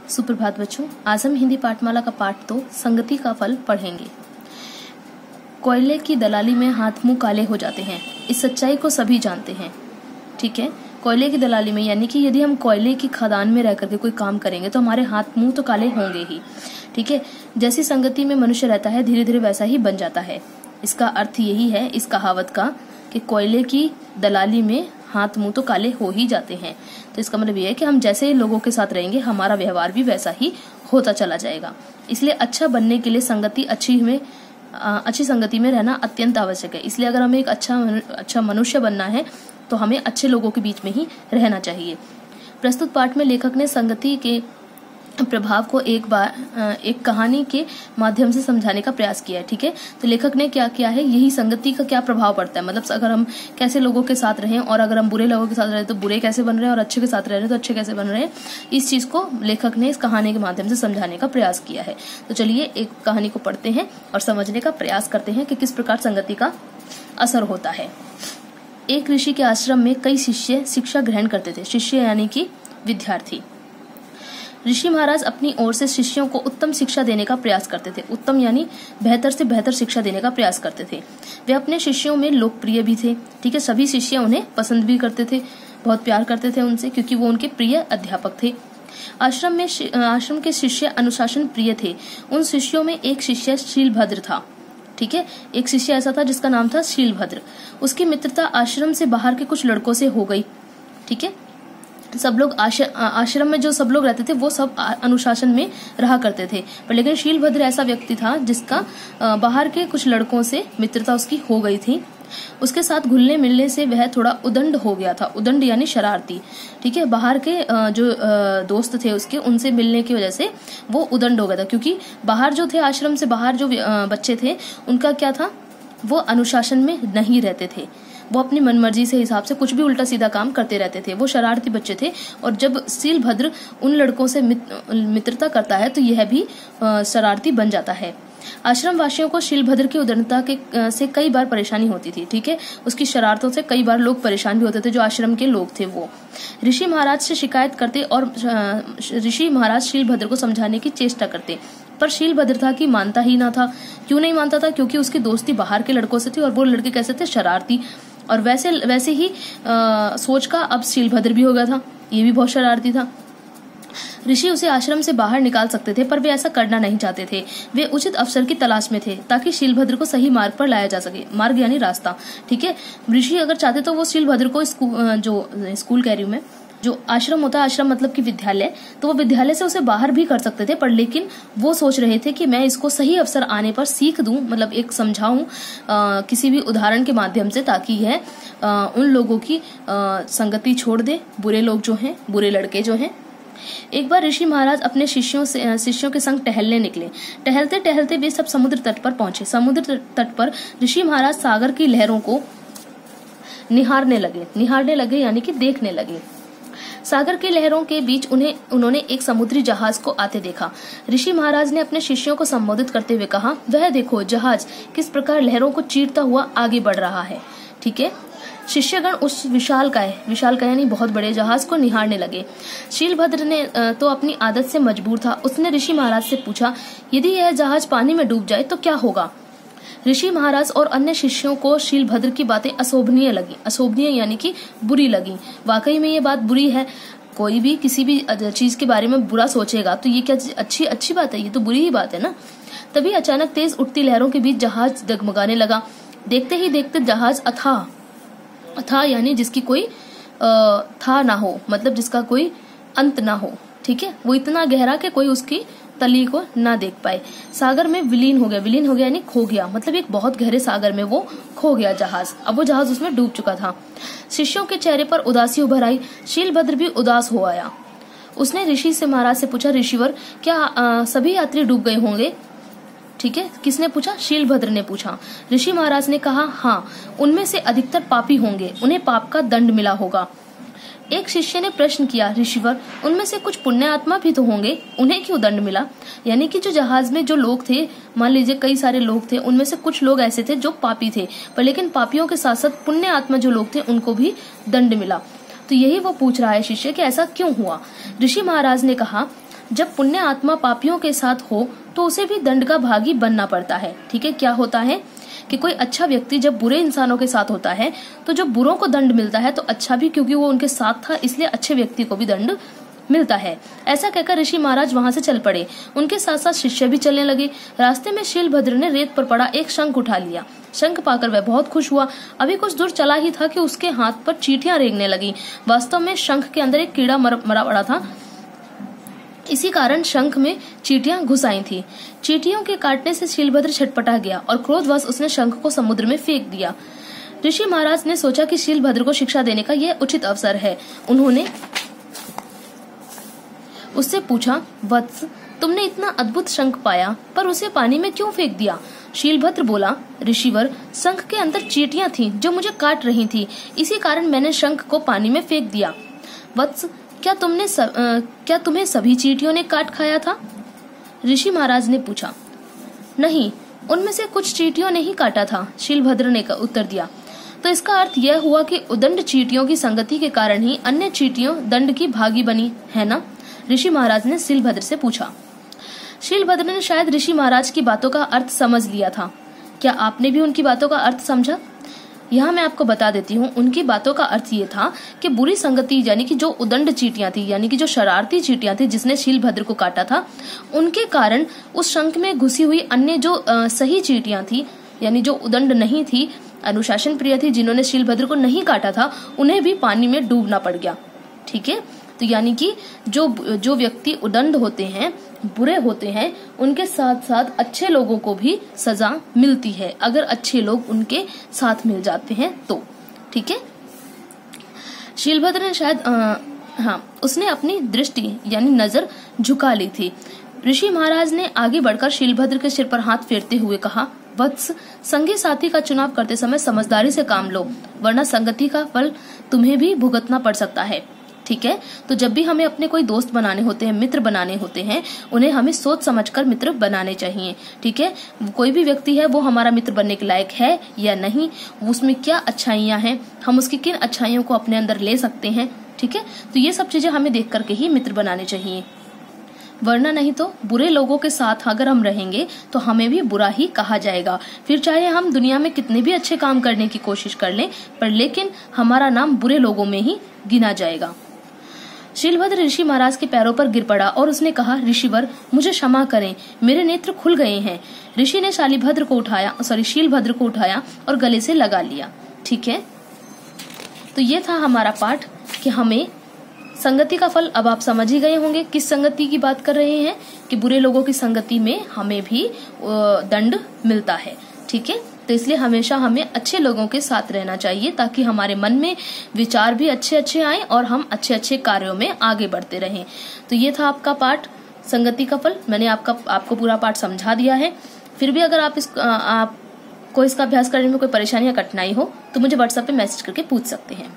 सुप्रभात बच्चों, आज हम हिंदी पाठमाला का पाठ 2 संगति का फल पढ़ेंगे। कोयले की दलाली में हाथ मुंह काले हो जाते हैं, इस सच्चाई को सभी जानते हैं। ठीक है, कोयले की दलाली में यानी कि यदि हम कोयले की खदान में रह करके कोई काम करेंगे तो हमारे हाथ मुंह तो काले होंगे ही। ठीक है, जैसी संगति में मनुष्य रहता है धीरे धीरे वैसा ही बन जाता है। इसका अर्थ यही है इस कहावत का कि कोयले की दलाली में हाथ मुंह तो काले हो ही जाते हैं। तो इसका मतलब ये है कि हम जैसे लोगों के साथ रहेंगे हमारा व्यवहार भी वैसा ही होता चला जाएगा। इसलिए अच्छा बनने के लिए अच्छी संगति में रहना अत्यंत आवश्यक है। इसलिए अगर हमें एक अच्छा मनुष्य बनना है तो हमें अच्छे लोगों के बीच में ही रहना चाहिए। प्रस्तुत पाठ में लेखक ने संगति के प्रभाव को एक कहानी के माध्यम से समझाने का प्रयास किया है। ठीक है, तो लेखक ने क्या किया है, यही संगति का क्या प्रभाव पड़ता है, मतलब अगर हम कैसे लोगों के साथ रहें और अगर हम बुरे लोगों के साथ रहे तो बुरे कैसे बन रहे हैं और अच्छे के साथ रह रहे हैं तो अच्छे कैसे बन रहे हैं, इस चीज को लेखक ने इस कहानी के माध्यम से समझाने का प्रयास किया है। तो चलिए एक कहानी को पढ़ते हैं और समझने का प्रयास करते हैं कि किस प्रकार संगति का असर होता है। एक ऋषि के आश्रम में कई शिष्य शिक्षा ग्रहण करते थे। शिष्य यानी कि विद्यार्थी। ऋषि महाराज अपनी ओर से शिष्यों को उत्तम शिक्षा देने का प्रयास करते थे। उत्तम यानी बेहतर से बेहतर शिक्षा देने का प्रयास करते थे। वे अपने शिष्यों में लोकप्रिय भी थे। ठीक है, सभी शिष्य उन्हें पसंद भी करते थे, बहुत प्यार करते थे उनसे, क्योंकि वो उनके प्रिय अध्यापक थे। आश्रम के शिष्य अनुशासन प्रिय थे। उन शिष्यों में एक शिष्य शीलभद्र था। ठीक है, एक शिष्य ऐसा था जिसका नाम था शीलभद्र। उसकी मित्रता आश्रम से बाहर के कुछ लड़कों से हो गई। ठीक है, सब लोग आश्रम में जो सब लोग रहते थे वो सब अनुशासन में रहा करते थे, पर लेकिन शीलभद्र ऐसा व्यक्ति था जिसका बाहर के कुछ लड़कों से मित्रता उसकी हो गई थी। उसके साथ घुलने मिलने से वह थोड़ा उदंड हो गया था। उदंड यानी शरारती। ठीक है, बाहर के जो दोस्त थे उसके, उनसे मिलने की वजह से वो उदंड हो गया था, क्योंकि बाहर जो थे, आश्रम से बाहर जो बच्चे थे उनका क्या था, वो अनुशासन में नहीं रहते थे। वो अपनी मनमर्जी से हिसाब से कुछ भी उल्टा सीधा काम करते रहते थे। वो शरारती बच्चे थे। और जब शीलभद्र उन लड़कों से मित्रता करता है तो यह भी शरारती बन जाता है। आश्रम वासियों को शीलभद्र की उदंडता से कई बार परेशानी होती थी। ठीक है, उसकी शरारतों से कई बार लोग परेशान भी होते थे, जो आश्रम के लोग थे। वो ऋषि महाराज से शिकायत करते और ऋषि महाराज शीलभद्र को समझाने की चेष्टा करते, पर शीलभद्र था कि मानता ही ना था। क्यों नहीं मानता था? क्योंकि उसकी दोस्ती बाहर के लड़कों से थी और वो लड़के कैसे थे, शरारती। और वैसे ही सोच का अब शीलभद्र भी हो गया था, ये भी बहुत शरारती था। ऋषि उसे आश्रम से बाहर निकाल सकते थे, पर वे ऐसा करना नहीं चाहते थे। वे उचित अवसर की तलाश में थे ताकि शीलभद्र को सही मार्ग पर लाया जा सके। मार्ग यानी रास्ता। ठीक है, ऋषि अगर चाहते तो वो शीलभद्र को स्कूल कह रही हूं मैं, जो आश्रम होता है, आश्रम मतलब कि विद्यालय, तो वो विद्यालय से उसे बाहर भी कर सकते थे, पर लेकिन वो सोच रहे थे कि मैं इसको सही अवसर आने पर सीख दूं, मतलब एक समझाऊं किसी भी उदाहरण के माध्यम से, ताकि यह उन लोगों की संगति छोड़ दे, बुरे लोग जो हैं, बुरे लड़के जो हैं। एक बार ऋषि महाराज अपने शिष्यों के संग टहलने निकले। टहलते टहलते वे सब समुद्र तट पर पहुंचे। समुद्र तट पर ऋषि महाराज सागर की लहरों को निहारने लगे यानी कि देखने लगे। सागर की लहरों के बीच उन्होंने एक समुद्री जहाज को आते देखा। ऋषि महाराज ने अपने शिष्यों को संबोधित करते हुए कहा, वह देखो जहाज किस प्रकार लहरों को चीरता हुआ आगे बढ़ रहा है। ठीक है, शिष्यगण उस विशालकाय यानी बहुत बड़े जहाज को निहारने लगे। शीलभद्र ने तो अपनी आदत से मजबूर था। उसने ऋषि महाराज से पूछा, यदि यह जहाज पानी में डूब जाए तो क्या होगा? ऋषि महाराज और अन्य शिष्यों को शीलभद्र की बातें अशोभनीय लगी। अशोभनीय यानी कि बुरी लगी। वाकई में ये बात बुरी है। कोई भी किसी भी चीज के बारे में बुरा सोचेगा तो ये क्या अच्छी बात है? ये तो बुरी ही बात है ना। तभी अचानक तेज उठती लहरों के बीच जहाज डगमगाने लगा। देखते ही देखते जहाज अथाह यानी जिसकी कोई था ना हो, मतलब जिसका कोई अंत ना हो। ठीक है, वो इतना गहरा कि कोई उसकी तली को ना देख पाए, सागर में विलीन हो गया यानी खो गया, मतलब एक बहुत गहरे सागर में वो खो गया जहाज। अब वो जहाज उसमें डूब चुका था। शिष्यों के चेहरे पर उदासी उभर आई। शीलभद्र भी उदास हो आया। उसने ऋषि से महाराज से पूछा, ऋषिवर क्या सभी यात्री डूब गए होंगे? ठीक है, किसने पूछा? शीलभद्र ने पूछा। ऋषि महाराज ने कहा, हाँ, उनमें से अधिकतर पापी होंगे, उन्हें पाप का दंड मिला होगा। एक शिष्य ने प्रश्न किया, ऋषिवर उनमें से कुछ पुण्य आत्मा भी तो होंगे, उन्हें क्यों दंड मिला? यानी कि जो जहाज में जो लोग थे, मान लीजिए कई सारे लोग थे, उनमें से कुछ लोग ऐसे थे जो पापी थे, पर लेकिन पापियों के साथ साथ पुण्य आत्मा जो लोग थे उनको भी दंड मिला। तो यही वो पूछ रहा है शिष्य कि ऐसा क्यों हुआ। ऋषि महाराज ने कहा, जब पुण्य आत्मा पापियों के साथ हो तो उसे भी दंड का भागी बनना पड़ता है। ठीक है, क्या होता है कि कोई अच्छा व्यक्ति जब बुरे इंसानों के साथ होता है तो जब बुरों को दंड मिलता है तो अच्छा भी, क्योंकि वो उनके साथ था इसलिए अच्छे व्यक्ति को भी दंड मिलता है। ऐसा कहकर ऋषि महाराज वहां से चल पड़े। उनके साथ साथ शिष्य भी चलने लगे। रास्ते में शीलभद्र ने रेत पर पड़ा एक शंख उठा लिया। शंख पाकर वह बहुत खुश हुआ। अभी कुछ दूर चला ही था कि उसके हाथ पर चींटियां रेंगने लगी। वास्तव में शंख के अंदर एक कीड़ा मरा पड़ा था, इसी कारण शंख में चींटियां घुस आई थी। चींटियों के काटने से शीलभद्र छटपटा गया और क्रोधवश उसने शंख को समुद्र में फेंक दिया। ऋषि महाराज ने सोचा कि शीलभद्र को शिक्षा देने का यह उचित अवसर है। उन्होंने उससे पूछा, वत्स, तुमने इतना अद्भुत शंख पाया पर उसे पानी में क्यों फेंक दिया? शीलभद्र बोला, ऋषिवर, शंख के अंदर चींटियां थीं जो मुझे काट रही थी, इसी कारण मैंने शंख को पानी में फेंक दिया। वत्स, क्या तुम्हें सभी चींटियों ने काट खाया था? ऋषि महाराज ने पूछा। नहीं, उनमें से कुछ चींटियों ने ही काटा था, शीलभद्र ने उत्तर दिया। तो इसका अर्थ यह हुआ कि उदंड चींटियों की संगति के कारण ही अन्य चींटियों दंड की भागी बनी, है ना? ऋषि महाराज ने शीलभद्र से पूछा। शीलभद्र ने शायद ऋषि महाराज की बातों का अर्थ समझ लिया था। क्या आपने भी उनकी बातों का अर्थ समझा? यहाँ मैं आपको बता देती हूँ। उनकी बातों का अर्थ ये था कि बुरी संगति यानी कि जो उदंड चींटियां थी, यानी कि जो शरारती चींटियां थी जिसने शीलभद्र को काटा था, उनके कारण उस शंख में घुसी हुई अन्य जो सही चींटियां थी, यानी जो उदंड नहीं थी, अनुशासन प्रिय थी, जिन्होंने शीलभद्र को नहीं काटा था, उन्हें भी पानी में डूबना पड़ गया। ठीक है, तो यानी कि जो व्यक्ति उदंड होते हैं, बुरे होते हैं, उनके साथ साथ अच्छे लोगों को भी सजा मिलती है अगर अच्छे लोग उनके साथ मिल जाते हैं तो। ठीक है, शीलभद्र ने शायद उसने अपनी दृष्टि यानी नजर झुका ली थी। ऋषि महाराज ने आगे बढ़कर शीलभद्र के सिर पर हाथ फेरते हुए कहा, वत्स, संगी साथी का चुनाव करते समय समझदारी से काम लो, वरना संगति का फल तुम्हें भी भुगतना पड़ सकता है। ठीक है, तो जब भी हमें अपने कोई दोस्त बनाने होते हैं, मित्र बनाने होते हैं, उन्हें हमें सोच समझकर मित्र बनाने चाहिए। ठीक है, कोई भी व्यक्ति है वो हमारा मित्र बनने के लायक है या नहीं, उसमें क्या अच्छाइयां हैं, हम उसकी किन अच्छाइयों को अपने अंदर ले सकते हैं। ठीक है, तो ये सब चीजें हमें देख करके ही मित्र बनाने चाहिए, वरना नहीं तो बुरे लोगों के साथ अगर हम रहेंगे तो हमें भी बुरा ही कहा जाएगा। फिर चाहे हम दुनिया में कितने भी अच्छे काम करने की कोशिश कर लें, पर लेकिन हमारा नाम बुरे लोगों में ही गिना जाएगा। शीलभद्र ऋषि महाराज के पैरों पर गिर पड़ा और उसने कहा, ऋषिवर, मुझे क्षमा करें, मेरे नेत्र खुल गए हैं। ऋषि ने शीलभद्र को उठाया और गले से लगा लिया। ठीक है, तो ये था हमारा पाठ कि हमें संगति का फल, अब आप समझ ही गए होंगे किस संगति की बात कर रहे हैं, कि बुरे लोगों की संगति में हमें भी दंड मिलता है। ठीक है, तो इसलिए हमेशा हमें अच्छे लोगों के साथ रहना चाहिए ताकि हमारे मन में विचार भी अच्छे अच्छे आए और हम अच्छे अच्छे कार्यों में आगे बढ़ते रहें। तो ये था आपका पाठ संगति का फल। मैंने आपको पूरा पाठ समझा दिया है। फिर भी अगर आपको इसका अभ्यास करने में कोई परेशानी या कठिनाई हो तो मुझे व्हाट्सएप पे मैसेज करके पूछ सकते हैं।